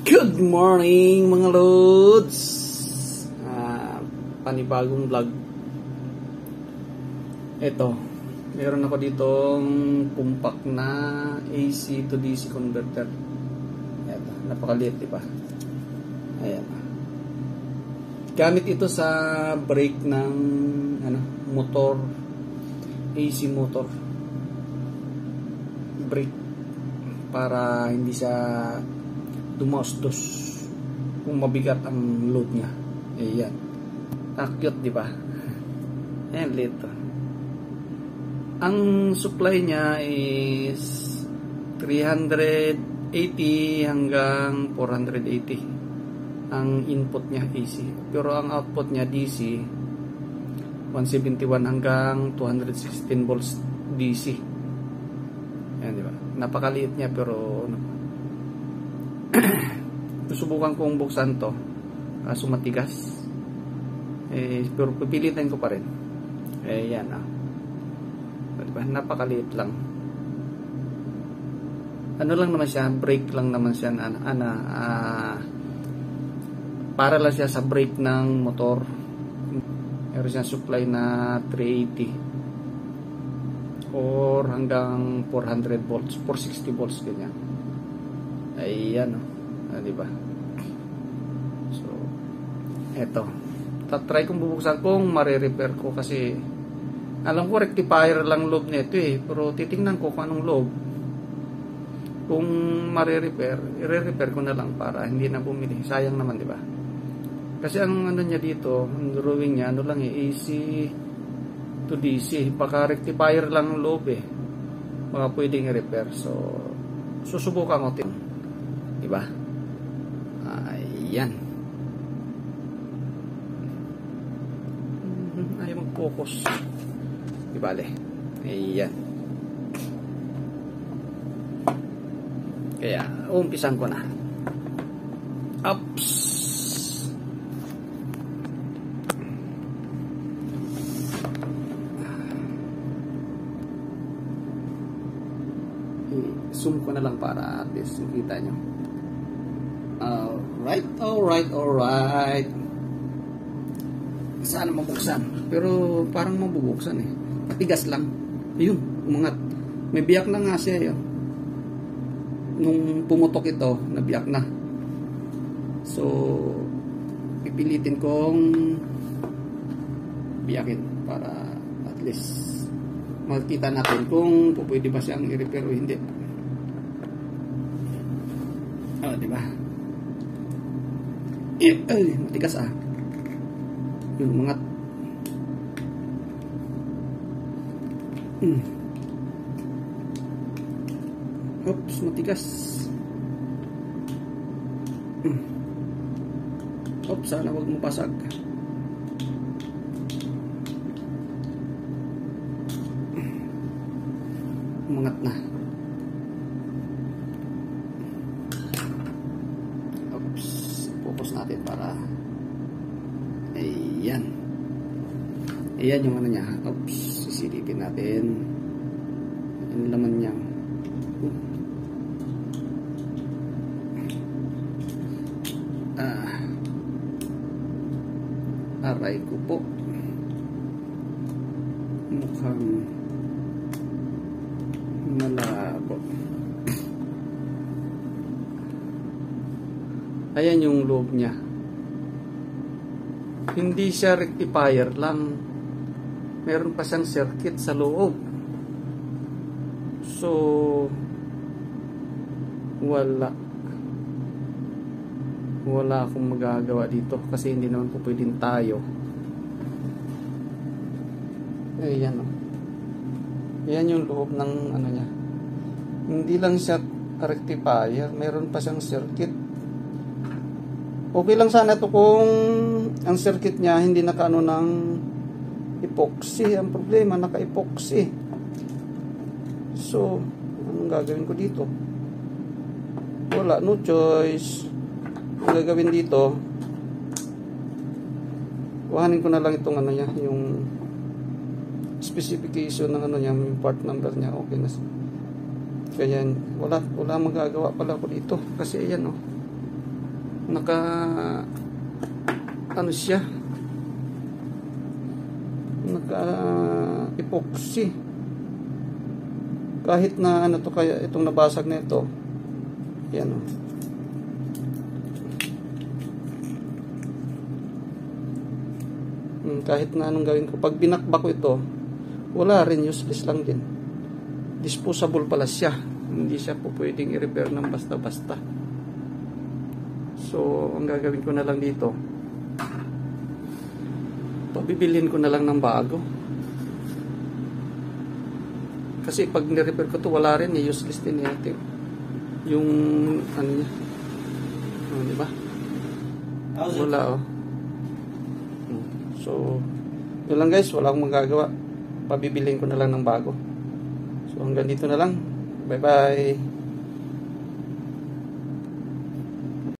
Good morning mga lods. Panibagong vlog. Ito, meron ako ditong compact na AC to DC converter. Ito, napakaliit, diba? Ayan. Gamit ito sa brake ng motor, AC motor. Brake para hindi siya dumaustos kung mabigat ang load niya. Ayan. Cute, di ba? Ayan, lito. Ang supply niya is 380 hanggang 480 ang input niya AC. Pero ang output niya DC 171 hanggang 216 volts DC. Ayan, di ba? Napakaliit niya pero susubukan kong buksan to kaso matigas pero pipilitan ko pa rin. Yan diba? Napakaliit lang, lang naman siya, brake lang naman siya, para lang siya sa brake ng motor. Meron siya supply na 380 or hanggang 400 volts, 460 volts ganyan. Ayan, diba? So, eto. Tatry kong bubuksan kung mare-repair ko kasi alam ko rectifier lang loob nito pero titingnan ko kung anong loob. Kung mare-repair, i-repair ko na lang para hindi na bumili. Sayang naman, diba? Kasi ang niya dito, ang drawing niya, lang AC to DC. Baka rectifier lang loob baka pwedeng i-repair. So, susubukan ko diba? Ayan. Ayaw mag-focus. Dibale. Ayan. Kaya, umpisan ko na. Ups. I-zoom ko na lang para at least makita nyo. Alright. Sana mabuksan. Pero parang mabubuksan Matigas lang. Ayun, umangat. May biyak na nga siya Nung pumutok ito, nabiyak na. So, pipilitin kong biyakin para at least makita natin kung pwede ba siyang i-repair o hindi. Diba? Matigas yung mga oops, matigas. Oops, sana wag mo pasag. Umangat na. Focus natin para ayan yung niya. Oops, sisilipin natin yung laman niya. Aray ko po, mukhang malabo. Ayan yung loob niya. Hindi siya rectifier lang. Meron pa siyang circuit sa loob. So, wala akong magagawa dito kasi hindi naman po pwedeng tayo. Ayan Ayan yung loob ng niya. Hindi lang siya rectifier. Meron pa siyang circuit. Okay lang sana to kung ang circuit niya hindi nakaano ng epoxy. Ang problema, naka-epoxy. So, anong gagawin ko dito? Wala, no choice. Ang gagawin dito, kuhanin ko na lang itong niya, yung specification ng niya, yung part number niya. Okay na. Kaya wala magagawa pala ko dito kasi ayan naka ano siya, naka epoxy. Kahit na ano to, kaya itong nabasag na ito, yan o. Kahit na anong gawin ko, pag binakbak ko ito, wala rin, useless lang din. Disposable pala siya, hindi siya po pwedeng i-repair ng basta-basta. So ang gagawin ko na lang dito, pabibilhin ko na lang ng bago. Kasi pag ni-repair ko to, wala rin, useless din natin yung ano niya. Di ba? Wala oh. So yun lang guys, wala akong magagawa, pabibilhin ko na lang ng bago. So hanggang dito na lang, bye bye.